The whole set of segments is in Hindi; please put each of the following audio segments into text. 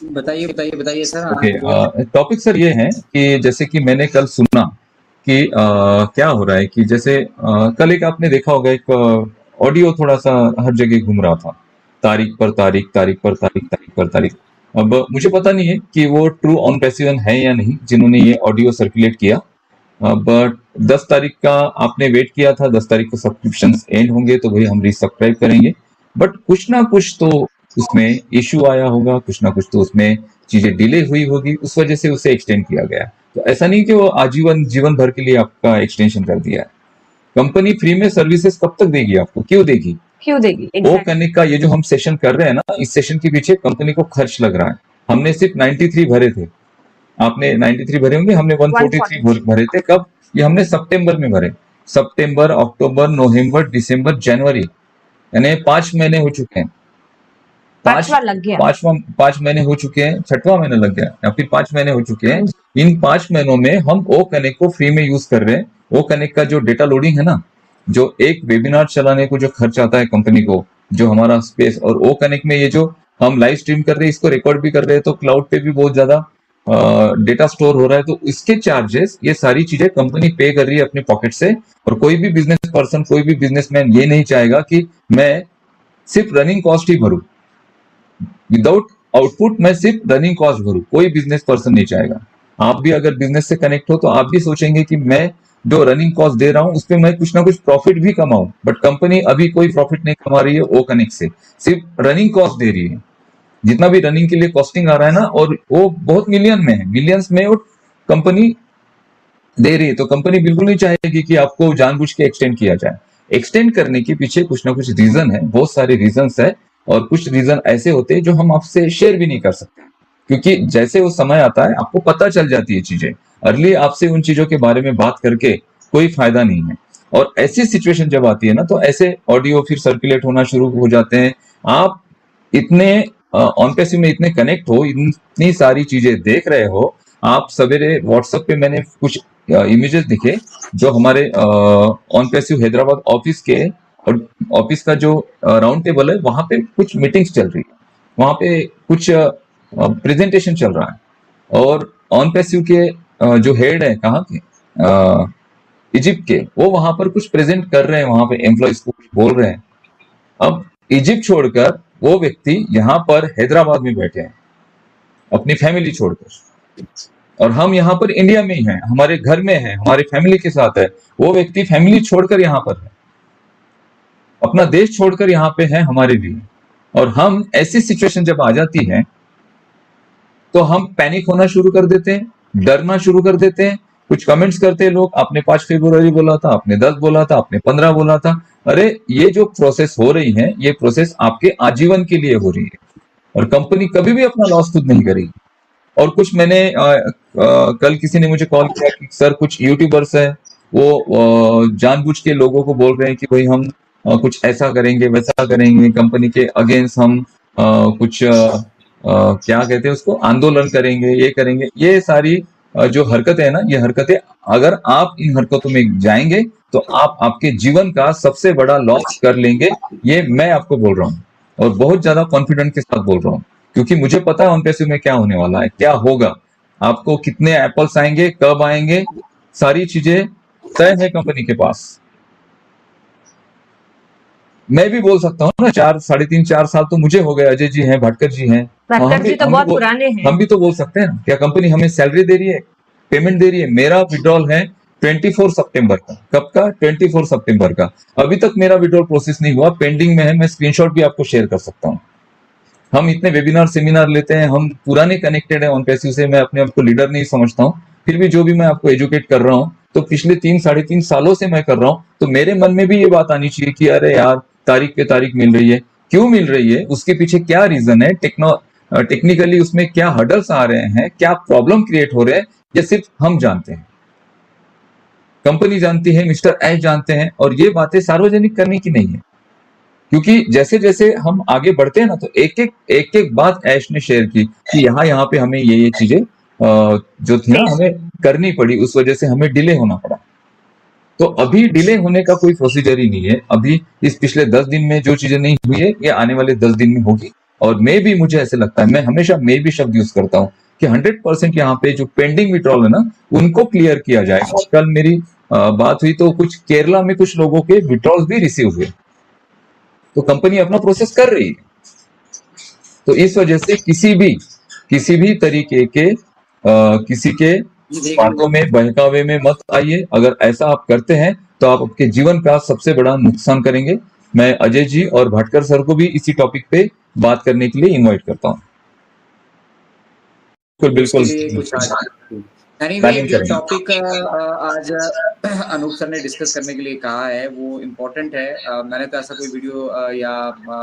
बताइए बताइए बताइए सर, ओके। हाँ बोलिए। टॉपिक सर ये है कि जैसे कि मैंने कल सुना कि क्या हो रहा है कि जैसे कल एक आपने देखा होगा एक ऑडियो थोड़ा सा हर जगह घूम रहा था, तारीख पर तारीख, तारीख पर तारीख, तारीख पर तारीख। अब मुझे पता नहीं है कि वो ट्रू ऑन पैसिवन है या नहीं जिन्होंने ये ऑडियो सर्कुलेट किया। बट 10 तारीख का आपने वेट किया था, 10 तारीख को सब्सक्रिप्शन एंड होंगे तो भाई हम रीसब्सक्राइब करेंगे। बट कुछ ना कुछ तो उसमें इश्यू आया होगा, कुछ ना कुछ तो उसमें चीजें डिले हुई होगी, उस वजह से उसे एक्सटेंड किया गया। तो ऐसा नहीं कि वो आजीवन जीवन भर के लिए आपका एक्सटेंशन कर दिया है। कंपनी फ्री में सर्विसेज कब तक देगी आपको, क्यों देगी? क्यों देगी? वो एग्जैक्ट करने का ये जो हम सेशन कर रहे हैं ना, इस सेशन के पीछे कंपनी को खर्च लग रहा है। हमने सिर्फ 93 भरे थे, आपने 93 भरे होंगे, हमने 143 143। भरे थे। कब? ये हमने सितंबर में भरे। सितंबर, अक्टूबर, नवंबर, दिसंबर, जनवरी, यानी 5 महीने हो चुके हैं। पांच पांचवा लग गया। 5 महीने हो चुके हैं, छठवां महीना लग गया या फिर 5 महीने हो चुके हाँ हैं। जी। इन 5 महीनों में हम ओ कनेक्ट को फ्री में यूज कर रहे हैं। ओ कनेक्ट का जो डेटा लोडिंग है ना, जो एक वेबिनार चलाने को जो खर्च आता है कंपनी को, जो हमारा स्पेस, और ओ कनेक्ट में ये जो हम लाइव स्ट्रीम कर रहे हैं, इसको रिकॉर्ड भी कर रहे हैं, तो क्लाउड पे भी बहुत ज्यादा डेटा स्टोर हो रहा है, तो इसके चार्जेस, ये सारी चीजें कंपनी पे कर रही है अपने पॉकेट से। और कोई भी बिजनेस पर्सन, कोई भी बिजनेसमैन ये नहीं चाहेगा कि मैं सिर्फ रनिंग कॉस्ट ही भरूं, विदाउट आउटपुट मैं सिर्फ रनिंग कॉस्ट भरूं। कोई बिजनेस पर्सन नहीं चाहेगा। आप भी अगर बिजनेस से कनेक्ट हो तो आप भी सोचेंगे कि मैं जो रनिंग कॉस्ट दे रहा हूं उस पर मैं कुछ ना कुछ प्रॉफिट भी कमाऊं। बट कंपनी अभी कोई प्रॉफिट नहीं कमा रही है ओ कनेक्ट से, सिर्फ रनिंग कॉस्ट दे रही है। जितना भी रनिंग के लिए कॉस्टिंग आ रहा है ना, और वो बहुत मिलियन में है, मिलियंस में वो कंपनी दे रही है। तो कंपनी बिल्कुल नहीं चाहेगी कि आपको जानबूझ के एक्सटेंड किया जाए। एक्सटेंड करने के पीछे कुछ ना कुछ रीजन है, बहुत सारे रीजन है। और कुछ रीजन ऐसे होते हैं जो हम आपसे शेयर भी नहीं कर सकते, क्योंकि जैसे वो समय आता है आपको पता चल जाती है चीजें। अर्ली आपसे उन चीजों के बारे में बात करके कोई फायदा नहीं है। और ऐसी सिचुएशन जब आती है ना, तो ऐसे ऑडियो फिर सर्कुलेट होना शुरू हो जाते हैं। आप इतने ऑन पैसिव में इतने कनेक्ट हो, इतनी सारी चीजें देख रहे हो। आप सवेरे व्हाट्सएप पे मैंने कुछ इमेजेस दिखे, जो हमारे ऑन पैसिव हैदराबाद ऑफिस के, और ऑफिस का जो राउंड टेबल है, वहां पे कुछ मीटिंग्स चल रही है, वहां पे कुछ प्रेजेंटेशन चल रहा है। और ऑन पैसिव के जो हेड है, कहाँ के, इजिप्ट के, वो वहां पर कुछ प्रेजेंट कर रहे हैं, वहां पे एम्प्लॉइज को कुछ बोल रहे हैं। अब इजिप्ट छोड़कर वो व्यक्ति यहाँ पर हैदराबाद में बैठे हैं, अपनी फैमिली छोड़कर। और हम यहाँ पर इंडिया में ही हैं, हमारे घर में हैं, हमारी फैमिली के साथ है। वो व्यक्ति फैमिली छोड़कर यहाँ पर है, अपना देश छोड़कर यहाँ पे है हमारे लिए। और हम ऐसी सिचुएशन जब आ जाती है तो हम पैनिक होना शुरू कर देते हैं, डरना शुरू कर देते हैं। कुछ कमेंट्स करते हैं लोग, आपने 5 फरवरी बोला था, आपने 10 बोला था, आपने 15 बोला था। अरे ये जो प्रोसेस हो रही है, ये प्रोसेस आपके आजीवन के लिए हो रही है, और कंपनी कभी भी अपना लॉस खुद नहीं करेगी। और कुछ मैंने कल किसी ने मुझे कॉल किया कि सर कुछ यूट्यूबर्स है, वो जानबूझ के लोगों को बोल रहे हैं कि भाई हम कुछ ऐसा करेंगे, वैसा करेंगे, कंपनी के अगेंस्ट हम कुछ क्या कहते हैं उसको, आंदोलन करेंगे, ये करेंगे। ये सारी जो हरकतें है ना, ये हरकतें, अगर आप इन हरकतों में जाएंगे तो आप आपके जीवन का सबसे बड़ा लॉस कर लेंगे। ये मैं आपको बोल रहा हूँ, और बहुत ज्यादा कॉन्फिडेंट के साथ बोल रहा हूँ, क्योंकि मुझे पता है ऑन पैसिव में क्या होने वाला है, क्या होगा, आपको कितने एप्पल्स आएंगे, कब आएंगे, सारी चीजें तय है कंपनी के पास। मैं भी बोल सकता हूँ ना, 3.5 4 साल तो मुझे हो गए, अजय जी हैं, भटकर जी हैं, भटकर जी तो बहुत पुराने हैं। हम भी तो बोल सकते हैं ना, क्या कंपनी हमें सैलरी दे रही है, पेमेंट दे रही है? मेरा विड्रॉल है 24 सितंबर का। कब का? 24 सितंबर का। अभी तक मेरा विड्रॉल प्रोसेस नहीं हुआ, पेंडिंग में है। मैं स्क्रीनशॉट भी आपको शेयर कर सकता हूँ। हम इतने वेबिनार सेमिनार लेते हैं, हम पुराने कनेक्टेड हैं ऑन पैसिव से। मैं अपने आप को लीडर नहीं समझता हूँ, फिर भी जो भी मैं आपको एजुकेट कर रहा हूँ, तो पिछले 3 साढ़े 3 सालों से मैं कर रहा हूँ। तो मेरे मन में भी ये बात आनी चाहिए कि अरे यार, तारीख पे तारीख मिल रही है, क्यों मिल रही है, उसके पीछे क्या रीजन है, टेक्निकली उसमें क्या हर्डल्स आ रहे हैं, क्या प्रॉब्लम क्रिएट हो रहे हैं, ये सिर्फ हम जानते हैं, कंपनी जानती है, मिस्टर एच जानते हैं। और ये बातें सार्वजनिक करने की नहीं है, क्योंकि जैसे जैसे हम आगे बढ़ते हैं ना, तो एक एक बात ऐश ने शेयर की कि यहाँ पे हमें ये चीजें जो थी ना, हमें करनी पड़ी, उस वजह से हमें डिले होना पड़ा। तो अभी डिले होने का कोई प्रोसीजर ही नहीं है। अभी इस पिछले 10 दिन में जो चीजें नहीं हुई है, ये आने वाले 10 दिन में होगी। और मे भी मुझे ऐसे लगता है, मैं हमेशा मे भी शब्द यूज करता हूँ कि 100% यहाँ पे जो पेंडिंग विड्रॉल है ना उनको क्लियर किया जाएगा। कल मेरी बात हुई तो कुछ केरला में कुछ लोगों के विड्रॉल्स भी रिसीव हुए, तो कंपनी अपना प्रोसेस कर रही है। तो इस वजह से किसी भी तरीके के किसी के बातों में बहकावे में मत आइए। अगर ऐसा आप करते हैं तो आप आपके जीवन का सबसे बड़ा नुकसान करेंगे। मैं अजय जी और भटकर सर को भी इसी टॉपिक पे बात करने के लिए इनवाइट करता हूँ। बिल्कुल एनीवे प्लानिंग जो करेंगे। टॉपिक आज अनूप सर ने डिस्कस करने के लिए कहा है वो इम्पोर्टेंट है। मैंने तो ऐसा कोई वीडियो या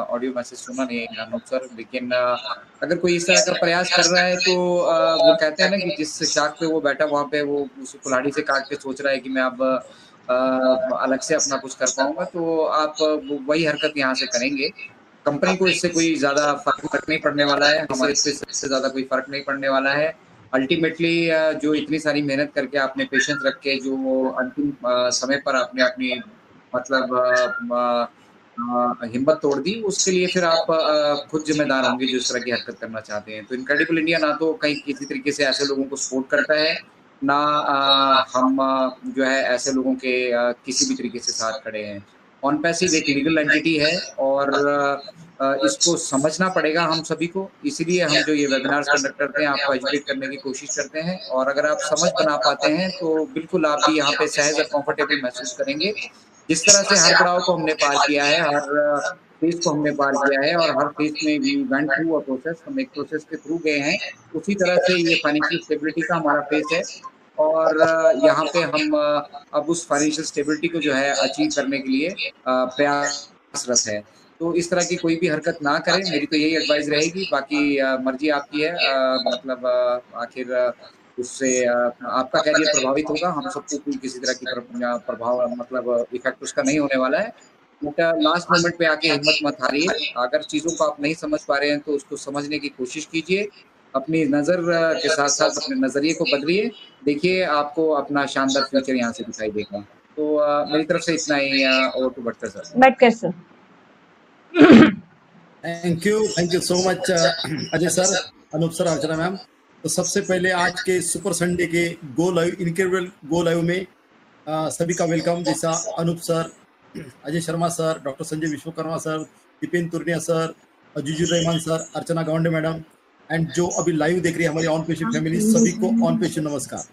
ऑडियो मैसेज सुना नहीं है अनूप सर, लेकिन अगर कोई इस तरह का प्रयास कर रहा है तो वो कहते हैं ना कि जिस शाख पे वो बैठा वहाँ पे वो उस कुल्हाड़ी से काट के सोच रहा है कि मैं अब अलग से अपना कुछ कर पाऊंगा, तो आप वही हरकत यहाँ से करेंगे। कंपनी को इससे कोई ज्यादा फर्क नहीं पड़ने वाला है, हमारे इससे ज्यादा कोई फर्क नहीं पड़ने वाला है। अल्टीमेटली जो इतनी सारी मेहनत करके आपने पेशेंस रख के जो अंतिम समय पर आपने अपनी मतलब हिम्मत तोड़ दी, उसके लिए फिर आप खुद जिम्मेदार होंगे जो इस तरह की हरकत करना चाहते हैं। तो इनक्रेडिबल इंडिया ना तो कहीं किसी तरीके से ऐसे लोगों को सपोर्ट करता है, ना हम जो है ऐसे लोगों के किसी भी तरीके से साथ खड़े हैं। ऑनपैसिव एक लीगल एंटिटी है और इसको समझना पड़ेगा हम सभी को, इसीलिए हम जो ये वेबिनार्स कंडक्ट करते हैं आपको एजुकेट करने की कोशिश करते हैं। और अगर आप समझ बना पाते हैं तो बिल्कुल आप भी यहाँ पे सहज और कंफर्टेबल महसूस करेंगे। जिस तरह से हर पड़ाव को हमने पार किया है, हर फेज को हमने पार किया है और हर फेज में we went through a process, हम एक प्रोसेस के थ्रू गए हैं, उसी तरह से ये फाइनेंशियल स्टेबिलिटी का हमारा फेज है। और यहाँ पे हम अब उस फाइनेंशियल स्टेबिलिटी को जो है अचीव करने के लिए प्रयासरत है। तो इस तरह की कोई भी हरकत ना करें, मेरी तो यही एडवाइस रहेगी। बाकी मर्जी आपकी है, मतलब आखिर उससे आपका कैरियर प्रभावित होगा, हम सबको कोई किसी तरह की प्रभाव मतलब इफेक्ट उसका नहीं होने वाला है। बट लास्ट मोमेंट पे आके हिम्मत मत हारिए। अगर चीज़ों को आप नहीं समझ पा रहे हैं तो उसको समझने की कोशिश कीजिए, अपनी नज़र के साथ-साथ अपने नज़रिए को बदलिए, देखिए आपको अपना शानदार फ्यूचर यहाँ से दिखाई देगा। तो मेरी तरफ से इतना ही। Over to Bhatkar sir. Bhatkar sir. Thank you so much Ajay sir, Anoop sir, Archana ma'am. तो सबसे पहले आज के सुपर संडे के go live, incredible go live में सभी का वेलकम। जैसा Anoop sir, Ajay Sharma sir, doctor Sanjay Vishwakarma sir, Deepen Turnia sir, Jujur Rahman sir, Archana Gawande madam, and जो अभी लाइव देख रही है हमारी ऑन पेशिव फैमिली, सभी को ऑन पेशिव नमस्कार।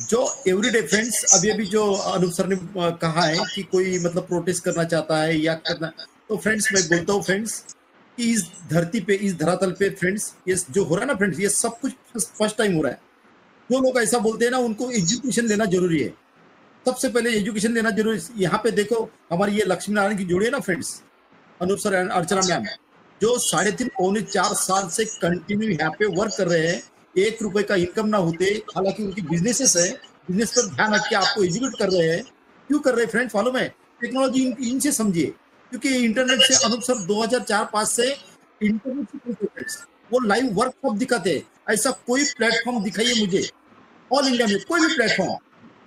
जो एवरीडे फ्रेंड्स, अभी जो अनूप सर ने कहा है कि कोई मतलब प्रोटेस्ट करना चाहता है या करना, तो फ्रेंड्स मैं बोलता हूँ फ्रेंड्स कि इस धरती पे, इस धरातल पे फ्रेंड्स, ये जो हो रहा है ना फ्रेंड्स, ये सब कुछ फर्स्ट टाइम हो रहा है। जो लोग ऐसा बोलते हैं ना, उनको एजुकेशन लेना जरूरी है। सबसे पहले एजुकेशन लेना जरूरी है। यहाँ पे देखो हमारी ये लक्ष्मी नारायण की जोड़ी है ना friends, Anoop sir and Archana ma'am, जो 3.5 पौने 4 साल से कंटिन्यू यहाँ पे वर्क कर रहे हैं, 1 रुपए का इनकम ना होते। हालांकि उनकी बिजनेसेस है, बिजनेस पर ध्यान रख के आपको एजुकेट कर रहे हैं। क्यों कर रहे हैं फ्रेंड्स मालूम है? टेक्नोलॉजी इनसे समझिए, क्योंकि इंटरनेट से अनूप सर 2004-5 से इंटरनेट से वो लाइव वर्क कब दिखाते हैं। ऐसा कोई प्लेटफॉर्म दिखाइए मुझे ऑल इंडिया में, कोई भी प्लेटफॉर्म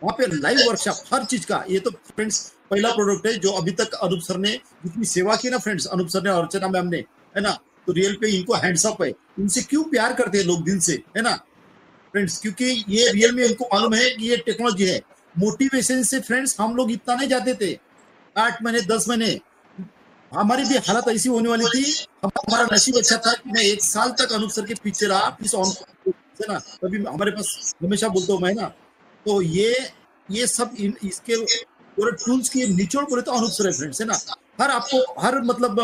वहाँ पे लाइव वर्कशॉप हर चीज का। ये तो फ्रेंड्स पहला प्रोडक्ट है जो अभी तक अनूप सर ने जितनी सेवा की ना फ्रेंड्स, अनूप सर ने और अर्चना मैम ने, है ना, तो रियल पे इनको हैंड्स अप है। इनसे क्यों प्यार करते हैं लोग दिल से, है ना फ्रेंड्स, क्योंकि ये रियल में उनको मालूम है कि ये टेक्नोलॉजी है। मोटिवेशन से फ्रेंड्स हम लोग इतना नहीं जाते थे, 8 महीने 10 महीने हमारी भी हालत ऐसी होने वाली थी। हमारा नसीब अच्छा था कि मैं 1 साल तक अनूप सर के पीछे रहा, इस ऑन है ना, तभी हमारे पास हमेशा बोलता हूँ मैं ना। तो ये सब इसके पूरे टूल्स की निचोड़ बोले तो अनूप सर है फ्रेंड्स, है ना। आपको हर मतलब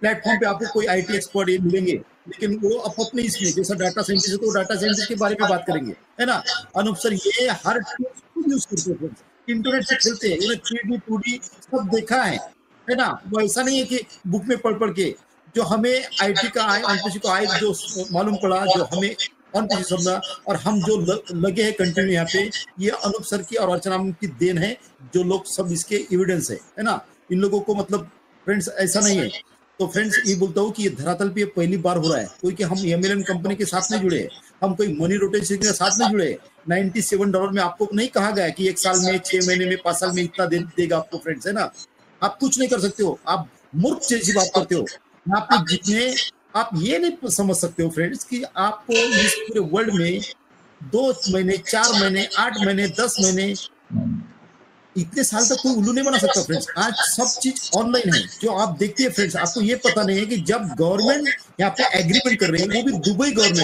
प्लेटफॉर्म पे आपको कोई आईटी एक्सपर्ट ये मिलेंगे, लेकिन वो अपने इसमें जैसा डाटा साइंटिस्ट है तो डाटा साइंटिस्ट के बारे में बात करेंगे, है ना। अनूप सर ये हर टूल यूज करते हैं फ्रेंड्स, इंटरनेट से खेलते हैं, उन्हें 3D 2D सब देखा है ना। वो ऐसा नहीं है कि बुक में पढ़ के जो हमें आईटी का आए, ऑनपीसी को आए, जो मालूम पड़ा, जो हमें ऑनपीसी समझा, और हम जो लगे हैं कंटिन्यू यहाँ पे, ये अनूप सर की और अर्चना की देन है। जो लोग सब इसके एविडेंस है ना। इन लोगों को मतलब फ्रेंड्स ऐसा नहीं है। तो फ्रेंड्स ये बोलता हूँ कि ये धरातल पे पहली बार हो रहा है, कोई कि हम एमएलएन कंपनी के साथ नहीं जुड़े, हम कोई मनी रोटेशन के साथ नहीं जुड़े। $97 में आपको नहीं कहा गया कि 1 साल में, 6 महीने में, 5 साल में इतना देगा आपको फ्रेंड्स, है ना। आप कुछ नहीं कर सकते हो, आप मूर्ख जैसी बात करते हो। मैं आपको जितने आप ये नहीं समझ सकते हो फ्रेंड्स कि आपको इस पूरे वर्ल्ड में 2 महीने, 4 महीने, 8 महीने, 10 महीने, इतने साल तक कोई उल्लू नहीं बना सकता फ्रेंड्स। आज सब चीज ऑनलाइन है जो आप देखते हैं फ्रेंड्स। आपको ये पता नहीं है कि जब गवर्नमेंट यहाँ पे एग्रीमेंट कर रही है, वो भी दुबई गवर्नमेंट